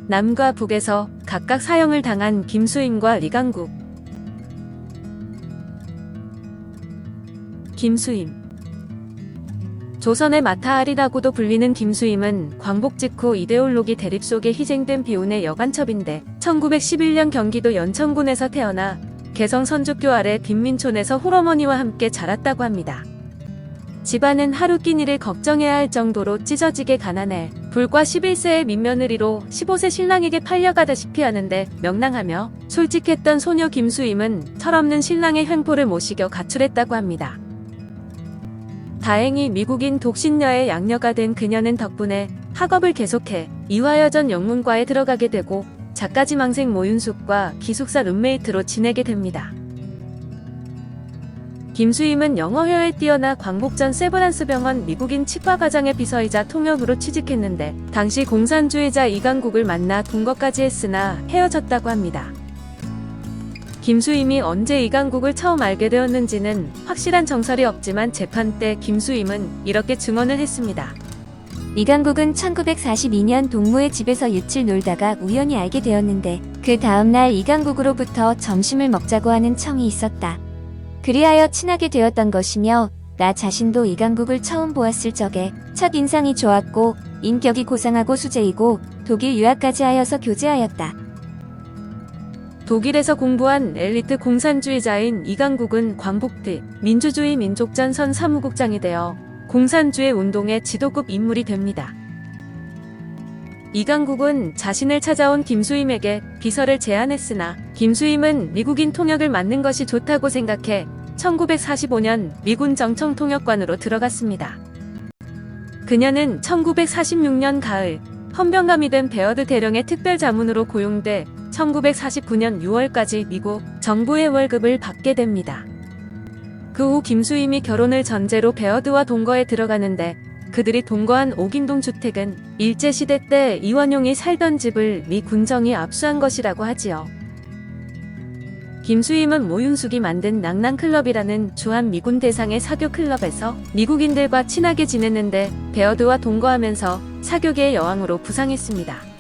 남과 북에서 각각 사형을 당한 김수임과 이강국. 김수임. 조선의 마타알이라고도 불리는 김수임은 광복 직후 이데올로기 대립 속에 희생된 비운의 여간첩인데 1911년 경기도 연천군에서 태어나 개성 선주교 아래 빈민촌에서 홀어머니와 함께 자랐다고 합니다. 집안은 하루 끼니를 걱정해야 할 정도로 찢어지게 가난해 불과 11세의 민며느리로 15세 신랑에게 팔려가다시피 하는데 명랑하며 솔직했던 소녀 김수임은 철없는 신랑의 횡포를 못 이겨 가출했다고 합니다. 다행히 미국인 독신녀의 양녀가 된 그녀는 덕분에 학업을 계속해 이화여전 영문과에 들어가게 되고 작가지망생 모윤숙과 기숙사 룸메이트로 지내게 됩니다. 김수임은 영어회화에 뛰어나 광복전 세브란스 병원 미국인 치과과장의 비서이자 통역으로 취직했는데 당시 공산주의자 이강국을 만나 동거까지 했으나 헤어졌다고 합니다. 김수임이 언제 이강국을 처음 알게 되었는지는 확실한 정설이 없지만 재판 때 김수임은 이렇게 증언을 했습니다. 이강국은 1942년 동무의 집에서 유칠 놀다가 우연히 알게 되었는데 그 다음날 이강국으로부터 점심을 먹자고 하는 청이 있었다. 그리하여 친하게 되었던 것이며 나 자신도 이강국을 처음 보았을 적에 첫 인상이 좋았고 인격이 고상하고 수재이고 독일 유학까지 하여서 교제하였다. 독일에서 공부한 엘리트 공산주의자인 이강국은 광복 뒤 민주주의 민족전선 사무국장이 되어 공산주의 운동의 지도급 인물이 됩니다. 이강국은 자신을 찾아온 김수임에게 비서를 제안했으나 김수임은 미국인 통역을 맡는 것이 좋다고 생각해 1945년 미군 정청통역관으로 들어갔습니다. 그녀는 1946년 가을 헌병감이 된 베어드 대령의 특별자문으로 고용돼 1949년 6월까지 미국 정부의 월급을 받게 됩니다. 그 후 김수임이 결혼을 전제로 베어드와 동거에 들어가는데 그들이 동거한 옥인동 주택은 일제시대 때 이완용이 살던 집을 미 군정이 압수한 것이라고 하지요. 김수임은 모윤숙이 만든 낭낭클럽이라는 주한 미군 대상의 사교클럽에서 미국인들과 친하게 지냈는데 베어드와 동거하면서 사교계의 여왕으로 부상했습니다.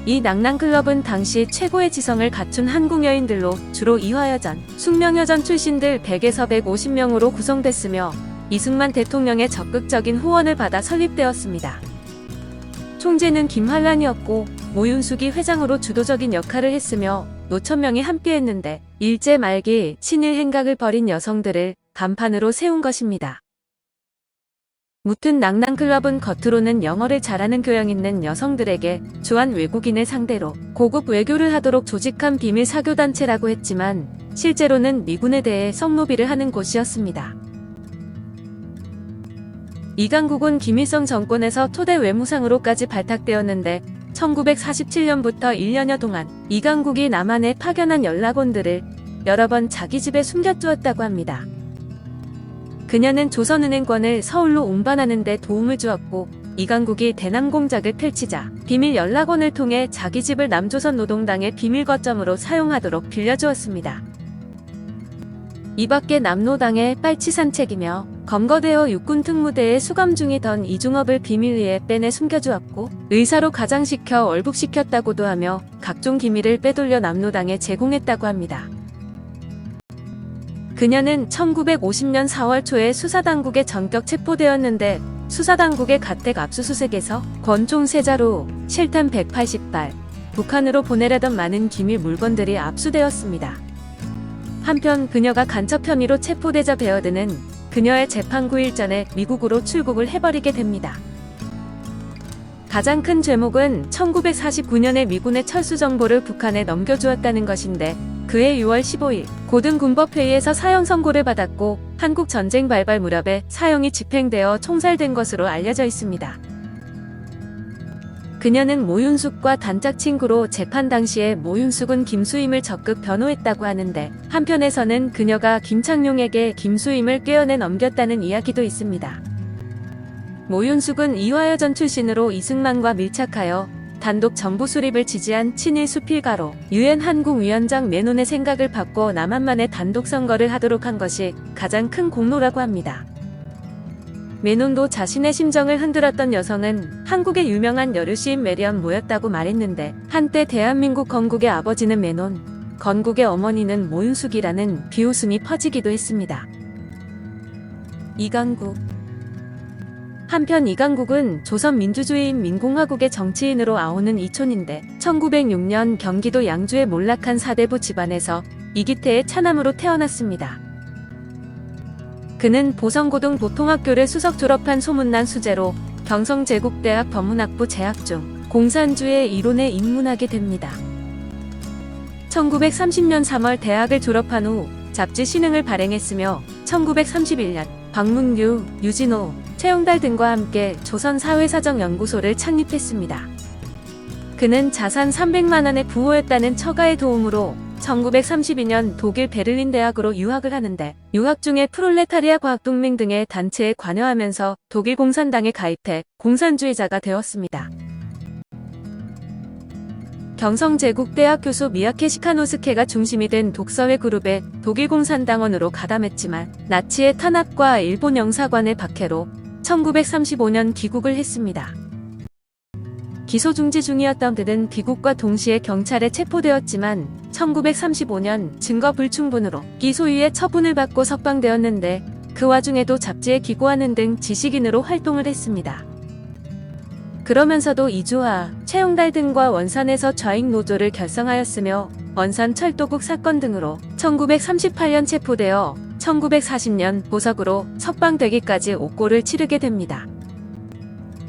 이 낭낭클럽은 당시 최고의 지성을 갖춘 한국 여인들로 주로 이화여전, 숙명여전 출신들 100에서 150명으로 구성됐으며 이승만 대통령의 적극적인 후원을 받아 설립되었습니다. 총재는 김환란이었고 모윤숙이 회장으로 주도적인 역할을 했으며 노천명이 함께했는데 일제 말기 친일 행각을 벌인 여성들을 간판으로 세운 것입니다. 무튼 낭낭클럽은 겉으로는 영어를 잘하는 교양 있는 여성들에게 주한 외국인을 상대로 고급 외교를 하도록 조직한 비밀 사교단체라고 했지만 실제로는 미군에 대해 성노비를 하는 곳이었습니다. 이강국은 김일성 정권에서 토대 외무상으로까지 발탁되었는데 1947년부터 1년여 동안 이강국이 남한에 파견한 연락원들을 여러 번 자기 집에 숨겨두었다고 합니다. 그녀는 조선은행권을 서울로 운반하는 데 도움을 주었고 이강국이 대남공작을 펼치자 비밀 연락원을 통해 자기 집을 남조선 노동당의 비밀 거점으로 사용하도록 빌려주었습니다. 이 밖에 남노당의 빨치산책이며 검거되어 육군특무대에 수감 중이던 이중업을 비밀리에 빼내 숨겨주었고 의사로 가장시켜 월북시켰다고도 하며 각종 기밀을 빼돌려 남노당에 제공했다고 합니다. 그녀는 1950년 4월 초에 수사당국에 전격 체포되었는데 수사당국의 가택 압수수색에서 권총 3자루, 실탄 180발, 북한으로 보내려던 많은 기밀 물건들이 압수되었습니다. 한편 그녀가 간첩 혐의로 체포되자 베어드는 그녀의 재판 9일 전에 미국으로 출국을 해버리게 됩니다. 가장 큰 죄목은 1949년에 미군의 철수 정보를 북한에 넘겨주었다는 것인데 그해 6월 15일 고등군법회의에서 사형 선고를 받았고 한국 전쟁 발발 무렵에 사형이 집행되어 총살된 것으로 알려져 있습니다. 그녀는 모윤숙과 단짝 친구로 재판 당시에 모윤숙은 김수임을 적극 변호했다고 하는데 한편에서는 그녀가 김창룡에게 김수임을 꿰어내 넘겼다는 이야기도 있습니다. 모윤숙은 이화여전 출신으로 이승만과 밀착하여 단독 정부 수립을 지지한 친일 수필가로 유엔 한국위원장 내논의 생각을 바꿔 남한만의 단독 선거를 하도록 한 것이 가장 큰 공로라고 합니다. 메논도 자신의 심정을 흔들었던 여성은 한국의 유명한 여류시인 메리엄 모였다고 말했는데, 한때 대한민국 건국의 아버지는 메논, 건국의 어머니는 모윤숙이라는 비웃음이 퍼지기도 했습니다. 이강국. 한편 이강국은 조선민주주의인민공화국의 정치인으로 아오는 이촌인데, 1906년 경기도 양주의 몰락한 사대부 집안에서 이기태의 차남으로 태어났습니다. 그는 보성고등 보통학교를 수석 졸업한 소문난 수재로 경성제국대학 법문학부 재학 중 공산주의 이론에 입문하게 됩니다. 1930년 3월 대학을 졸업한 후 잡지 신흥을 발행했으며 1931년 박문규, 유진호, 최용달 등과 함께 조선사회사정연구소를 창립했습니다. 그는 자산 300만 원의 부호였다는 처가의 도움으로 1932년 독일 베를린 대학으로 유학을 하는데, 유학 중에 프롤레타리아 과학동맹 등의 단체에 관여하면서 독일 공산당에 가입해 공산주의자가 되었습니다. 경성제국대학 교수 미야케 시카노스케가 중심이 된 독서회 그룹의 독일 공산당원으로 가담했지만 나치의 탄압과 일본 영사관의 박해로 1935년 귀국을 했습니다. 기소 중지 중이었던 그는 귀국과 동시에 경찰에 체포되었지만 1935년 증거 불충분으로 기소유예 처분을 받고 석방되었는데, 그 와중에도 잡지에 기고하는 등 지식인으로 활동을 했습니다. 그러면서도 이주하, 최용달 등과 원산에서 좌익 노조를 결성하였으며 원산 철도국 사건 등으로 1938년 체포되어 1940년 보석으로 석방되기까지 옥고를 치르게 됩니다.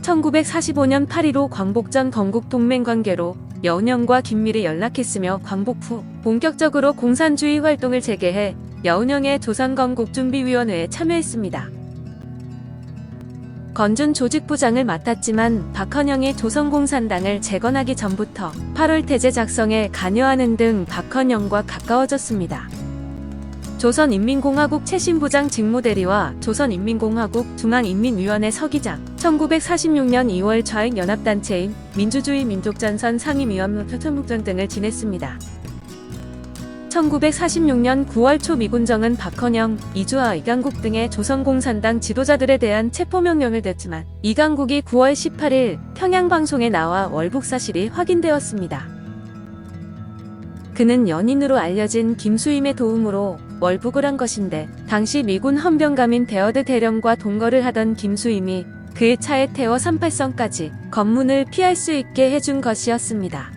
1945년 8.15 광복 전 건국동맹 관계로 여운형과 긴밀히 연락했으며, 광복 후 본격적으로 공산주의 활동을 재개해 여운형의 조선건국준비위원회에 참여했습니다. 건준 조직부장을 맡았지만 박헌영이 조선공산당을 재건하기 전부터 8월 태제 작성에 관여하는 등 박헌영과 가까워졌습니다. 조선인민공화국 최신부장 직무대리와 조선인민공화국 중앙인민위원회 서기장, 1946년 2월 좌익연합단체인 민주주의 민족전선 상임위원 표창국장 등을 지냈습니다. 1946년 9월 초 미군정은 박헌영, 이주하, 이강국 등의 조선공산당 지도자들에 대한 체포명령을 냈지만 이강국이 9월 18일 평양방송에 나와 월북 사실이 확인되었습니다. 그는 연인으로 알려진 김수임의 도움으로 월북을 한 것인데, 당시 미군 헌병감인 베어드 대령과 동거를 하던 김수임이 그의 차에 태워 38선까지 검문을 피할 수 있게 해준 것이었습니다.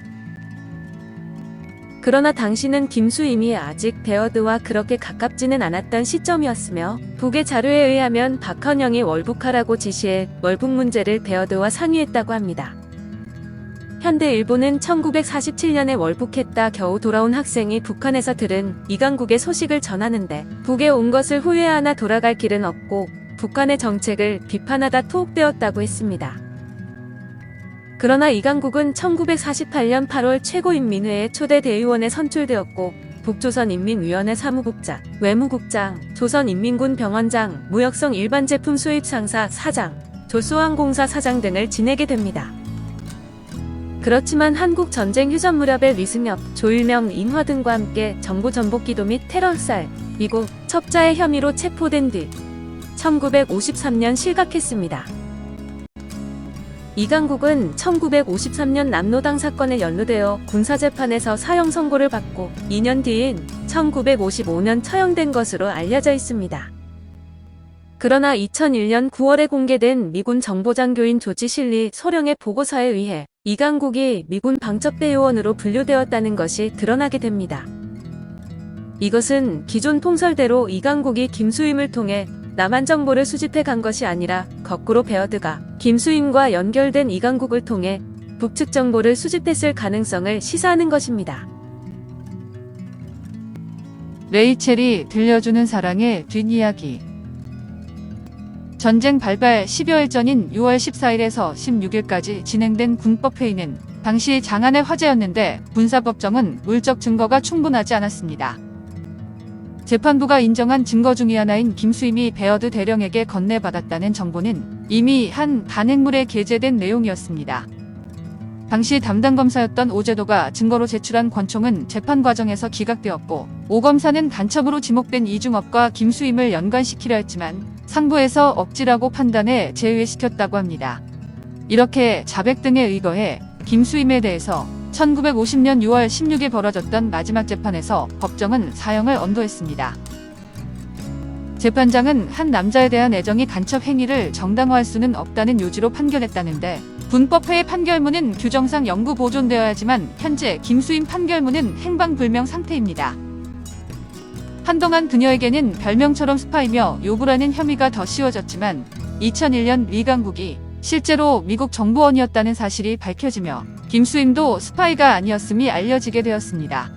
그러나 당시는 김수임이 아직 베어드와 그렇게 가깝지는 않았던 시점이었으며, 북의 자료에 의하면 박헌영이 월북하라고 지시해 월북 문제를 베어드와 상의했다고 합니다. 현대일보는 1947년에 월북했다 겨우 돌아온 학생이 북한에서 들은 이강국의 소식을 전하는데, 북에 온 것을 후회하나 돌아갈 길은 없고 북한의 정책을 비판하다 투옥되었다고 했습니다. 그러나 이강국은 1948년 8월 최고인민회의 초대 대의원에 선출되었고, 북조선인민위원회 사무국장, 외무국장, 조선인민군 병원장, 무역성 일반제품 수입 상사 사장, 조수항공사 사장 등을 지내게 됩니다. 그렇지만 한국 전쟁 휴전 무렵에 리승엽, 조일명, 인화 등과 함께 정부 전복기도 및 테러 살, 미국 첩자의 혐의로 체포된 뒤 1953년 실각했습니다. 이강국은 1953년 남로당 사건에 연루되어 군사재판에서 사형 선고를 받고 2년 뒤인 1955년 처형된 것으로 알려져 있습니다. 그러나 2001년 9월에 공개된 미군 정보장교인 조지 실리 소령의 보고서에 의해 이강국이 미군 방첩대 요원으로 분류되었다는 것이 드러나게 됩니다. 이것은 기존 통설대로 이강국이 김수임을 통해 남한 정보를 수집해 간 것이 아니라 거꾸로 베어드가 김수임과 연결된 이강국을 통해 북측 정보를 수집했을 가능성을 시사하는 것입니다. 레이첼이 들려주는 사랑의 뒷이야기. 전쟁 발발 10여일 전인 6월 14일에서 16일까지 진행된 군법회의는 당시 장안의 화제였는데, 군사법정은 물적 증거가 충분하지 않았습니다. 재판부가 인정한 증거 중의 하나인 김수임이 베어드 대령에게 건네받았다는 정보는 이미 한 단행물에 게재된 내용이었습니다. 당시 담당 검사였던 오제도가 증거로 제출한 권총은 재판 과정에서 기각되었고, 오 검사는 간첩으로 지목된 이중업과 김수임을 연관시키려 했지만 상부에서 억지라고 판단해 제외시켰다고 합니다. 이렇게 자백 등에 의거해 김수임에 대해서 1950년 6월 16일 벌어졌던 마지막 재판에서 법정은 사형을 언도했습니다. 재판장은 한 남자에 대한 애정이 간첩 행위를 정당화할 수는 없다는 요지로 판결했다는데, 군법회의 판결문은 규정상 영구 보존되어야지만 현재 김수임 판결문은 행방불명 상태입니다. 한동안 그녀에게는 별명처럼 스파이며 요구라는 혐의가 더 씌워졌지만 2001년 리강국이 실제로 미국 정보원이었다는 사실이 밝혀지며 김수임도 스파이가 아니었음이 알려지게 되었습니다.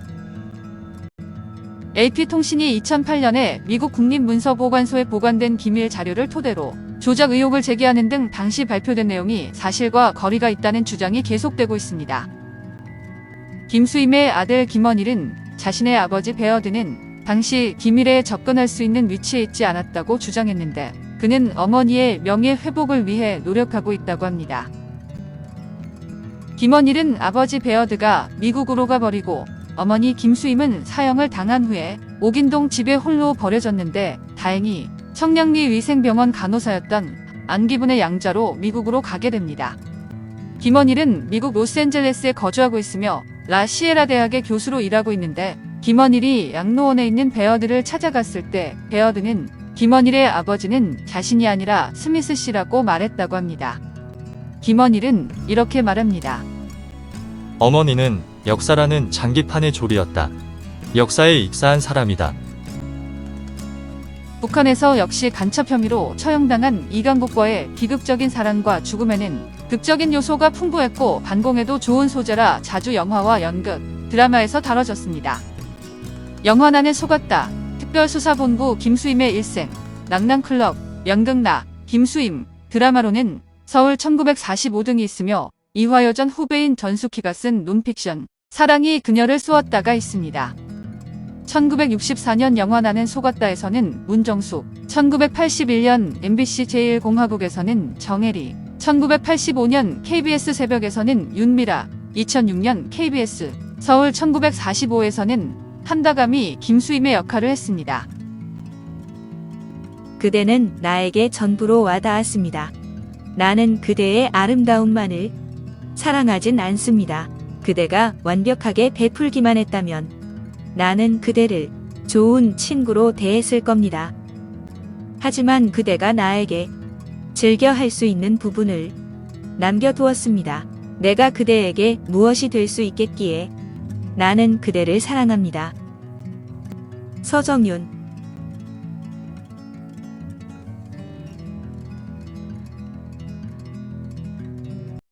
AP통신이 2008년에 미국 국립문서보관소에 보관된 기밀 자료를 토대로 조작 의혹을 제기하는 등 당시 발표된 내용이 사실과 거리가 있다는 주장이 계속되고 있습니다. 김수임의 아들 김원일은 자신의 아버지 베어드는 당시 기밀에 접근할 수 있는 위치에 있지 않았다고 주장했는데, 그는 어머니의 명예 회복을 위해 노력하고 있다고 합니다. 김원일은 아버지 베어드가 미국으로 가버리고 어머니 김수임은 사형을 당한 후에 옥인동 집에 홀로 버려졌는데, 다행히 청량리 위생병원 간호사였던 안기분의 양자로 미국으로 가게 됩니다. 김원일은 미국 로스앤젤레스에 거주하고 있으며 라 시에라 대학의 교수로 일하고 있는데, 김원일이 양로원에 있는 베어드를 찾아갔을 때 베어드는 김원일의 아버지는 자신이 아니라 스미스 씨라고 말했다고 합니다. 김원일은 이렇게 말합니다. 어머니는 역사라는 장기판의 조리였다. 역사에 익사한 사람이다. 북한에서 역시 간첩 혐의로 처형당한 이강국과의 비극적인 사랑과 죽음에는 극적인 요소가 풍부했고 반공에도 좋은 소재라 자주 영화와 연극, 드라마에서 다뤄졌습니다. 영화 나는 속았다, 특별수사본부 김수임의 일생, 낭낭클럽, 연극나, 김수임, 드라마로는 서울 1945 등이 있으며 이화여전 후배인 전숙희가 쓴 논픽션, 사랑이 그녀를 쏘았다가 있습니다. 1964년 영화 나는 속았다에서는 문정숙, 1981년 MBC 제1공화국에서는 정혜리, 1985년 KBS 새벽에서는 윤미라, 2006년 KBS 서울 1945에서는 한다감이 김수임의 역할을 했습니다. 그대는 나에게 전부로 와닿았습니다. 나는 그대의 아름다움만을 사랑하진 않습니다. 그대가 완벽하게 베풀기만 했다면 나는 그대를 좋은 친구로 대했을 겁니다. 하지만 그대가 나에게 즐겨 할 수 있는 부분을 남겨두었습니다. 내가 그대에게 무엇이 될 수 있겠기에 나는 그대를 사랑합니다. 서정윤